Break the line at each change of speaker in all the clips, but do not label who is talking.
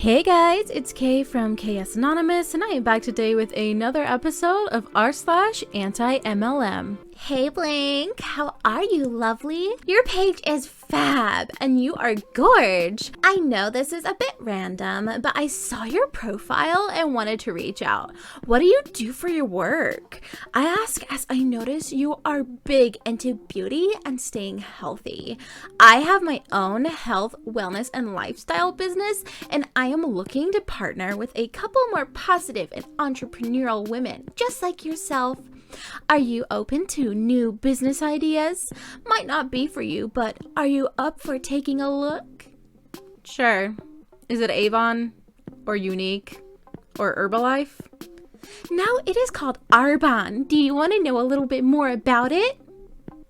Hey guys, it's Kay from KS Anonymous, and I am back today with another episode of r/AntiMLM.
Hey Blink, how are you, lovely? Your page is fab, and you are gorge. I know this is a bit random, but I saw your profile and wanted to reach out. What do you do for your work? I ask as I notice you are big into beauty and staying healthy. I have my own health, wellness, and lifestyle business, and I am looking to partner with a couple more positive and entrepreneurial women, just like yourself. Are you open to new business ideas? Might not be for you, but are you up for taking a look?
Sure. Is it Avon? Or Unique? Or Herbalife?
Now it is called Arbonne. Do you want to know a little bit more about it?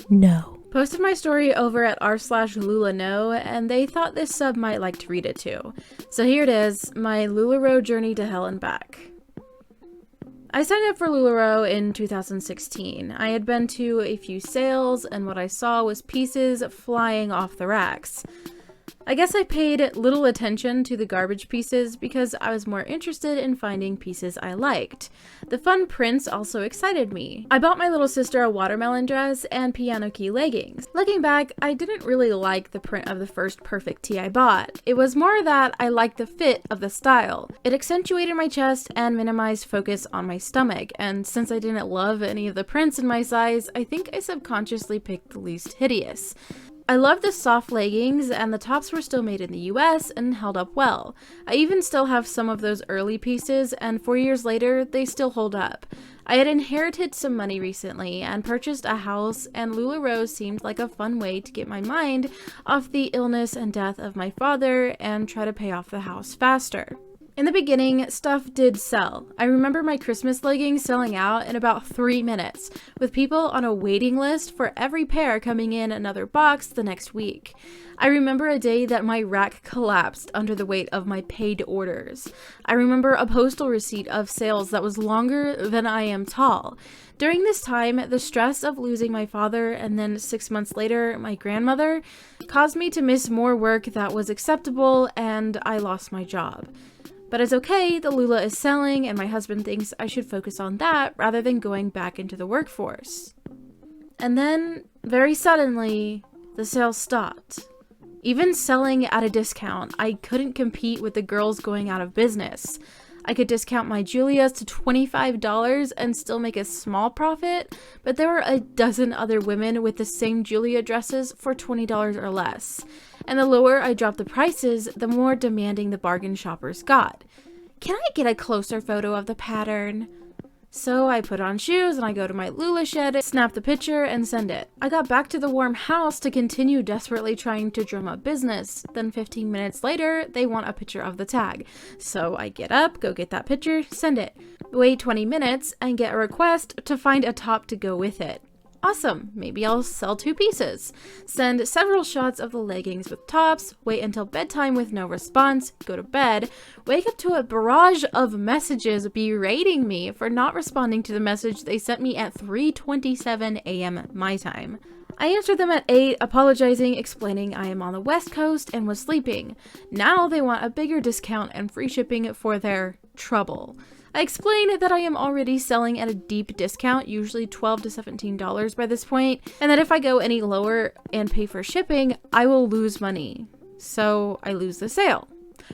No. Posted my story over at r/Lularoe, and they thought this sub might like to read it too. So here it is, my Lularoe journey to hell and back. I signed up for Lularoe in 2016. I had been to a few sales, and what I saw was pieces flying off the racks. I guess I paid little attention to the garbage pieces because I was more interested in finding pieces I liked. The fun prints also excited me. I bought my little sister a watermelon dress and piano key leggings. Looking back, I didn't really like the print of the first perfect tee I bought. It was more that I liked the fit of the style. It accentuated my chest and minimized focus on my stomach, and since I didn't love any of the prints in my size, I think I subconsciously picked the least hideous. I loved the soft leggings, and the tops were still made in the US and held up well. I even still have some of those early pieces, and 4 years later, they still hold up. I had inherited some money recently and purchased a house, and Lularoe seemed like a fun way to get my mind off the illness and death of my father and try to pay off the house faster. In the beginning, stuff did sell. I remember my Christmas leggings selling out in about 3 minutes, with people on a waiting list for every pair coming in another box the next week. I remember a day that my rack collapsed under the weight of my paid orders. I remember a postal receipt of sales that was longer than I am tall. During this time, the stress of losing my father and then 6 months later, my grandmother, caused me to miss more work that was acceptable, and I lost my job. But it's okay, the Lula is selling, and my husband thinks I should focus on that rather than going back into the workforce. And then, very suddenly, the sales stopped. Even selling at a discount, I couldn't compete with the girls going out of business. I could discount my Julias to $25 and still make a small profit, but there were a dozen other women with the same Julia dresses for $20 or less. And the lower I dropped the prices, the more demanding the bargain shoppers got. Can I get a closer photo of the pattern? So I put on shoes and I go to my Lula shed, snap the picture, and send it. I got back to the warm house to continue desperately trying to drum up business. Then 15 minutes later, they want a picture of the tag. So I get up, go get that picture, send it. Wait 20 minutes and get a request to find a top to go with it. Awesome, maybe I'll sell 2 pieces. Send several shots of the leggings with tops, wait until bedtime with no response, go to bed, wake up to a barrage of messages berating me for not responding to the message they sent me at 3:27 a.m. my time. I answered them at 8, apologizing, explaining I am on the West Coast and was sleeping. Now they want a bigger discount and free shipping for their trouble. I explain that I am already selling at a deep discount, usually $12 to $17 by this point, and that if I go any lower and pay for shipping, I will lose money. So I lose the sale.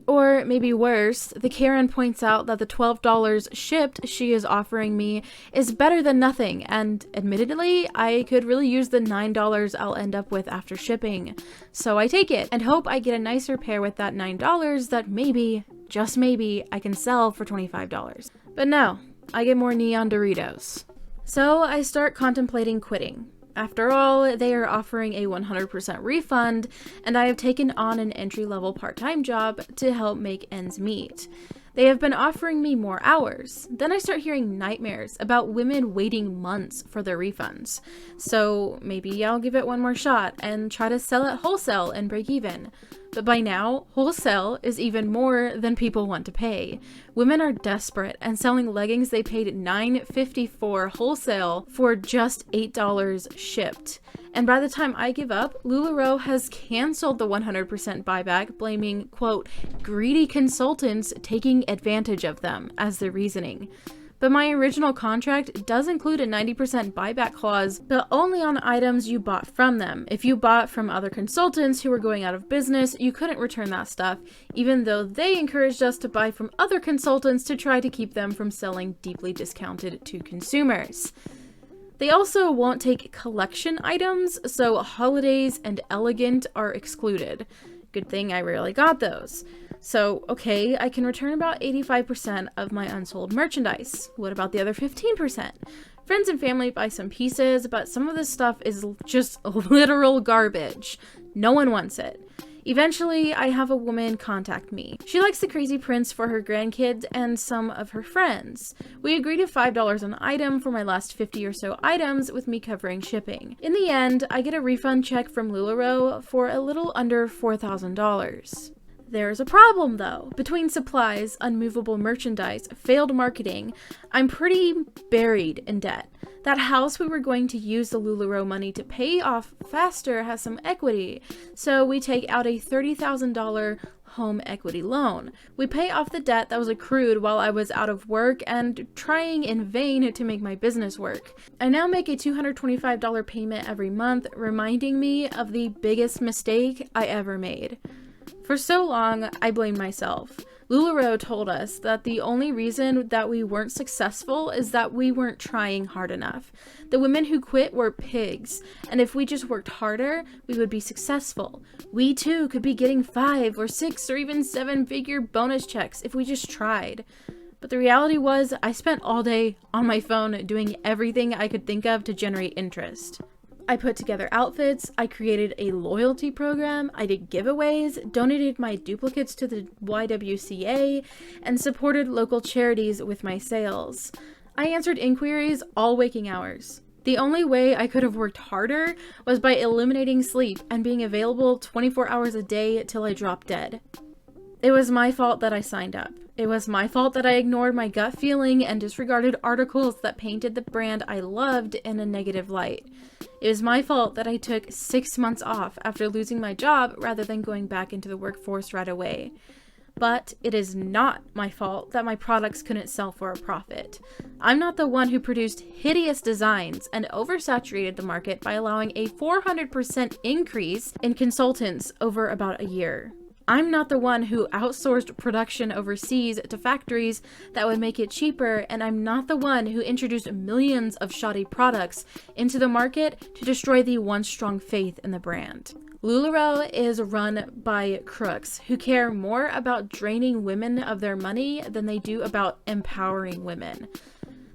Or maybe worse, the Karen points out that the $12 shipped she is offering me is better than nothing, and admittedly, I could really use the $9 I'll end up with after shipping. So I take it and hope I get a nicer pair with that $9 that maybe, just maybe, I can sell for $25. But no, I get more neon Doritos. So I start contemplating quitting. After all, they are offering a 100% refund, and I have taken on an entry-level part-time job to help make ends meet. They have been offering me more hours. Then I start hearing nightmares about women waiting months for their refunds. So maybe I'll give it one more shot and try to sell it wholesale and break even. But by now, wholesale is even more than people want to pay. Women are desperate and selling leggings they paid $9.54 wholesale for just $8 shipped. And by the time I give up, Lularoe has canceled the 100% buyback, blaming, quote, greedy consultants taking advantage of them as their reasoning. But my original contract does include a 90% buyback clause, but only on items you bought from them. If you bought from other consultants who were going out of business, you couldn't return that stuff, even though they encouraged us to buy from other consultants to try to keep them from selling deeply discounted to consumers. They also won't take collection items, so holidays and elegant are excluded. Good thing I rarely got those. So, okay, I can return about 85% of my unsold merchandise. What about the other 15%? Friends and family buy some pieces, but some of this stuff is just literal garbage. No one wants it. Eventually, I have a woman contact me. She likes the crazy prints for her grandkids and some of her friends. We agreed to $5 an item for my last 50 or so items, with me covering shipping. In the end, I get a refund check from Lularoe for a little under $4,000. There's a problem though. Between supplies, unmovable merchandise, failed marketing, I'm pretty buried in debt. That house we were going to use the Lularoe money to pay off faster has some equity, so we take out a $30,000 home equity loan. We pay off the debt that was accrued while I was out of work and trying in vain to make my business work. I now make a $225 payment every month, reminding me of the biggest mistake I ever made. For so long, I blamed myself. Lularoe told us that the only reason that we weren't successful is that we weren't trying hard enough. The women who quit were pigs, and if we just worked harder, we would be successful. We too could be getting 5 or 6 or even 7-figure bonus checks if we just tried. But the reality was, I spent all day on my phone doing everything I could think of to generate interest. I put together outfits, I created a loyalty program, I did giveaways, donated my duplicates to the YWCA, and supported local charities with my sales. I answered inquiries all waking hours. The only way I could have worked harder was by eliminating sleep and being available 24 hours a day till I dropped dead. It was my fault that I signed up. It was my fault that I ignored my gut feeling and disregarded articles that painted the brand I loved in a negative light. It was my fault that I took 6 months off after losing my job rather than going back into the workforce right away. But it is not my fault that my products couldn't sell for a profit. I'm not the one who produced hideous designs and oversaturated the market by allowing a 400% increase in consultants over about a year. I'm not the one who outsourced production overseas to factories that would make it cheaper, and I'm not the one who introduced millions of shoddy products into the market to destroy the once strong faith in the brand. Lularoe is run by crooks who care more about draining women of their money than they do about empowering women.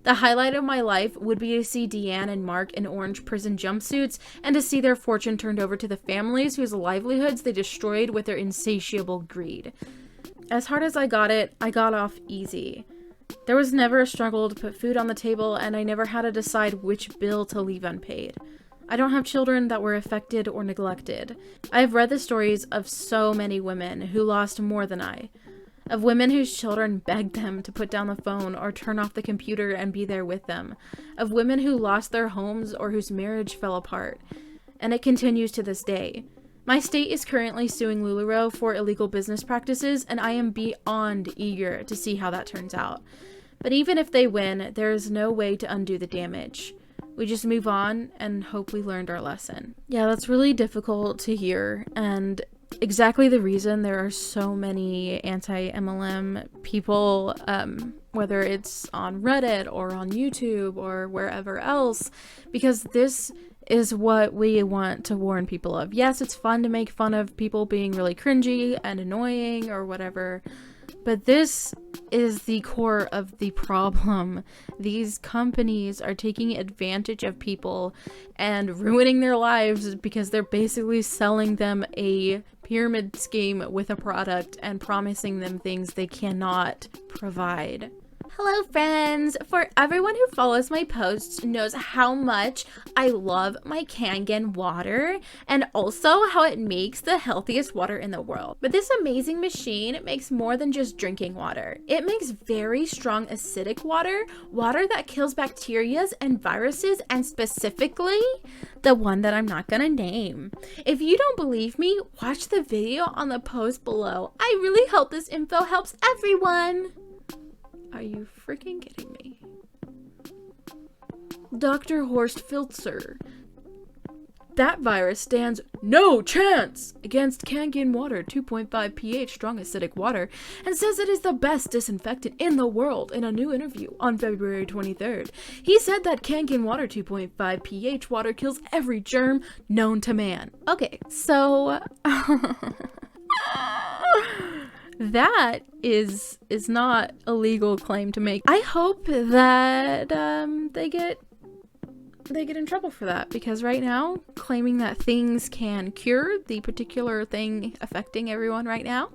The highlight of my life would be to see Deanne and Mark in orange prison jumpsuits and to see their fortune turned over to the families whose livelihoods they destroyed with their insatiable greed. As hard as I got it, I got off easy. There was never a struggle to put food on the table, and I never had to decide which bill to leave unpaid. I don't have children that were affected or neglected. I have read the stories of so many women who lost more than I. Of women whose children begged them to put down the phone or turn off the computer and be there with them. Of women who lost their homes or whose marriage fell apart. And it continues to this day. My state is currently suing Lularoe for illegal business practices, and I am beyond eager to see how that turns out. But even if they win, there is no way to undo the damage. We just move on and hope we learned our lesson. Yeah, that's really difficult to hear, and exactly the reason there are so many anti-MLM people, whether it's on Reddit or on YouTube or wherever else, because this is what we want to warn people of. Yes, it's fun to make fun of people being really cringy and annoying or whatever, but this is the core of the problem. These companies are taking advantage of people and ruining their lives because they're basically selling them a pyramid scheme with a product and promising them things they cannot provide.
Hello friends! For everyone who follows my posts knows how much I love my Kangen water and also how it makes the healthiest water in the world. But this amazing machine makes more than just drinking water. It makes very strong acidic water, water that kills bacteria and viruses, and specifically the one that I'm not gonna name. If you don't believe me, watch the video on the post below. I really hope this info helps everyone.
Are you freaking kidding me? Dr. Horst Filzer. That virus stands no chance against Kangen water 2.5 pH strong acidic water and says it is the best disinfectant in the world in a new interview on February 23rd. He said that Kangen water 2.5 pH water kills every germ known to man. Okay, so that is not a legal claim to make. I hope that they get in trouble for that, because right now claiming that things can cure the particular thing affecting everyone right now,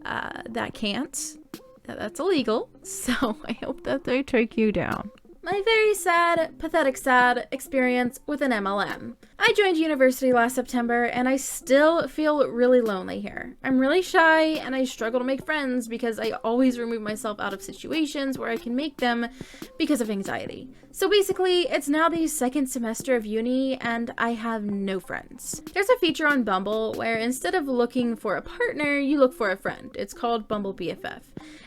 that's illegal. So I hope that they take you down. My very sad, pathetic sad experience with an MLM. I joined university last September and I still feel really lonely here. I'm really shy and I struggle to make friends because I always remove myself out of situations where I can make them because of anxiety. So basically, it's now the second semester of uni and I have no friends. There's a feature on Bumble where instead of looking for a partner, you look for a friend. It's called Bumble BFF.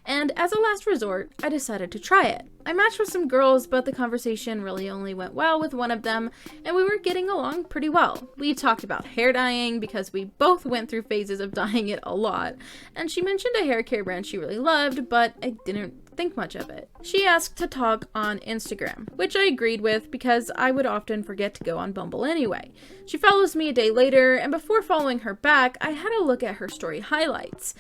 And as a last resort, I decided to try it. I matched with some girls, but the conversation really only went well with one of them, and we were getting along pretty well. We talked about hair dyeing because we both went through phases of dyeing it a lot, and she mentioned a hair care brand she really loved, but I didn't think much of it. She asked to talk on Instagram, which I agreed with because I would often forget to go on Bumble anyway. She follows me a day later, and before following her back, I had a look at her story highlights.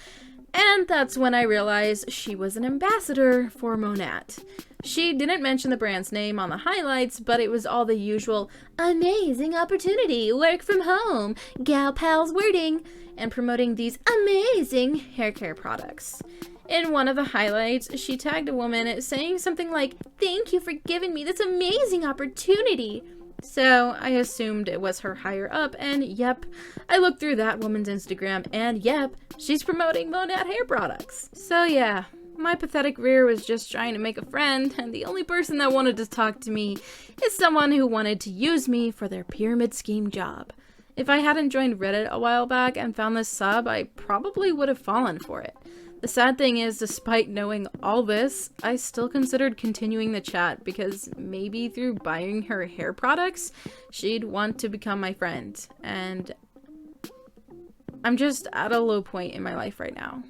And that's when I realized she was an ambassador for Monat. She didn't mention the brand's name on the highlights, but it was all the usual amazing opportunity, work from home, gal pals wording, and promoting these amazing hair care products. In one of the highlights, she tagged a woman saying something like, "Thank you for giving me this amazing opportunity." So I assumed it was her higher up, and yep, I looked through that woman's Instagram, and yep, she's promoting Monat hair products. So yeah, my pathetic rear was just trying to make a friend, and the only person that wanted to talk to me is someone who wanted to use me for their pyramid scheme job. If I hadn't joined Reddit a while back and found this sub, I probably would have fallen for it. The sad thing is, despite knowing all this, I still considered continuing the chat because maybe through buying her hair products, she'd want to become my friend. And I'm just at a low point in my life right now.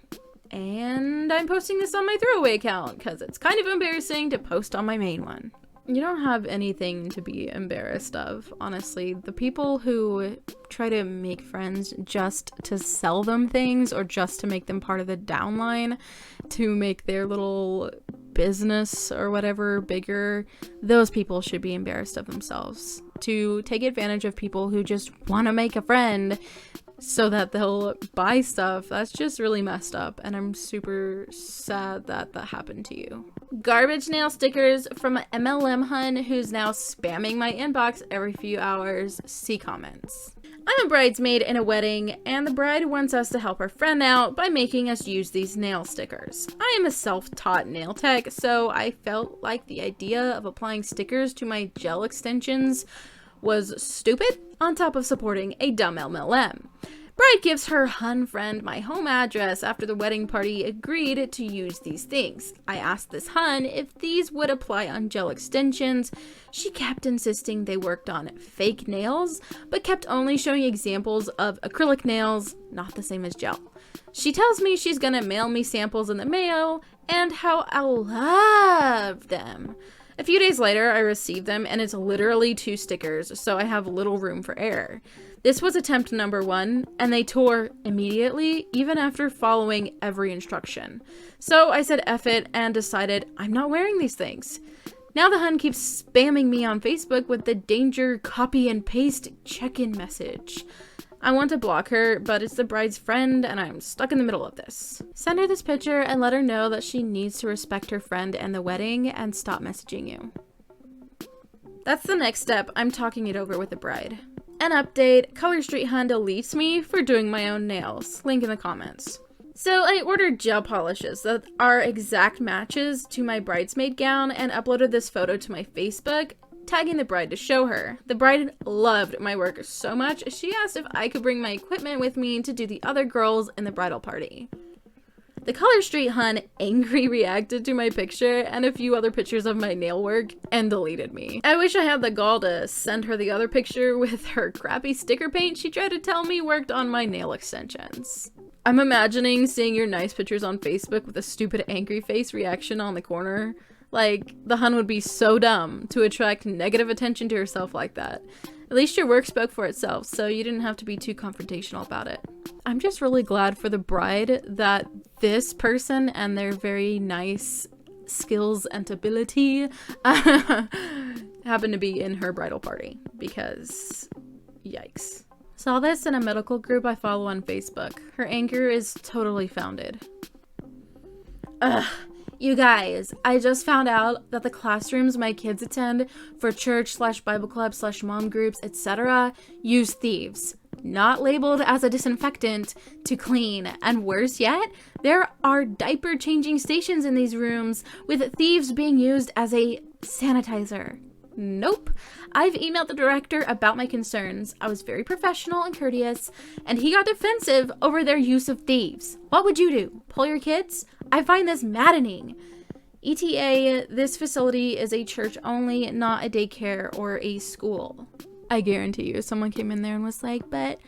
And I'm posting this on my throwaway account because it's kind of embarrassing to post on my main one. You don't have anything to be embarrassed of, honestly. The people who try to make friends just to sell them things or just to make them part of the downline, to make their little business or whatever bigger, those people should be embarrassed of themselves. To take advantage of people who just want to make a friend so that they'll buy stuff, that's just really messed up, and I'm super sad that that happened to you. Garbage nail stickers from an MLM hun who's now spamming my inbox every few hours. See comments. I'm a bridesmaid in a wedding, and the bride wants us to help her friend out by making us use these nail stickers. I am a self-taught nail tech, so I felt like the idea of applying stickers to my gel extensions was stupid, on top of supporting a dumb MLM. Bride gives her hun friend my home address after the wedding party agreed to use these things. I asked this hun if these would apply on gel extensions. She kept insisting they worked on fake nails, but kept only showing examples of acrylic nails, not the same as gel. She tells me she's gonna mail me samples in the mail and how I'll love them. A few days later, I received them, and it's literally 2 stickers, so I have little room for error. This was attempt number 1, and they tore immediately, even after following every instruction. So I said F it and decided I'm not wearing these things. Now the hun keeps spamming me on Facebook with the danger copy and paste check-in message. I want to block her, but it's the bride's friend and I'm stuck in the middle of this. Send her this picture and let her know that she needs to respect her friend and the wedding and stop messaging you. That's the next step. I'm talking it over with the bride. An update, Color Street Hun deletes me for doing my own nails. Link in the comments. So I ordered gel polishes that are exact matches to my bridesmaid gown and uploaded this photo to my Facebook, tagging the bride to show her. The bride loved my work so much, she asked if I could bring my equipment with me to do the other girls in the bridal party. The Color Street Hun angry reacted to my picture and a few other pictures of my nail work and deleted me. I wish I had the gall to send her the other picture with her crappy sticker paint she tried to tell me worked on my nail extensions. I'm imagining seeing your nice pictures on Facebook with a stupid angry face reaction on the corner. Like, the Hun would be so dumb to attract negative attention to herself like that. At least your work spoke for itself, so you didn't have to be too confrontational about it. I'm just really glad for the bride that this person and their very nice skills and ability happen to be in her bridal party, because yikes. Saw this in a medical group I follow on Facebook. Her anger is totally founded. Ugh. You guys, I just found out that the classrooms my kids attend for church/Bible club/mom groups, etc. use thieves, not labeled as a disinfectant, to clean. And worse yet, there are diaper changing stations in these rooms with thieves being used as a sanitizer. Nope. I've emailed the director about my concerns. I was very professional and courteous, and he got defensive over their use of thieves. What would you do? Pull your kids? I find this maddening. ETA, this facility is a church only, not a daycare or a school. I guarantee you, someone came in there and was like, but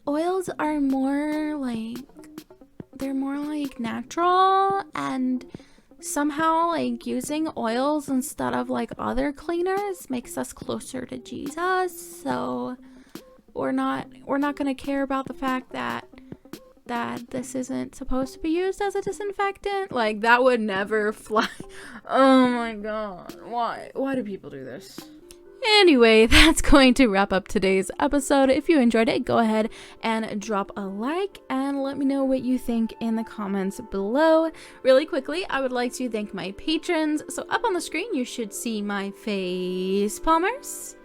oils are more like, they're more like natural, and somehow like using oils instead of like other cleaners makes us closer to Jesus. So we're not gonna care about the fact that this isn't supposed to be used as a disinfectant. Like, that would never fly. Oh my god. Why do people do this? Anyway, that's going to wrap up today's episode. If you enjoyed it, go ahead and drop a like and let me know what you think in the comments below. Really quickly, I would like to thank my patrons. So up on the screen, you should see my face palmers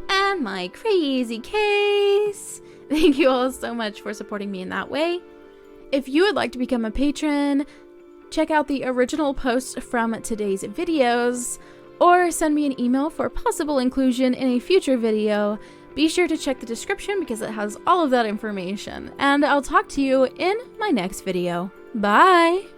and my crazy case. Thank you all so much for supporting me in that way. If you would like to become a patron, check out the original post from today's videos, or send me an email for possible inclusion in a future video. Be sure to check the description because it has all of that information. And I'll talk to you in my next video. Bye!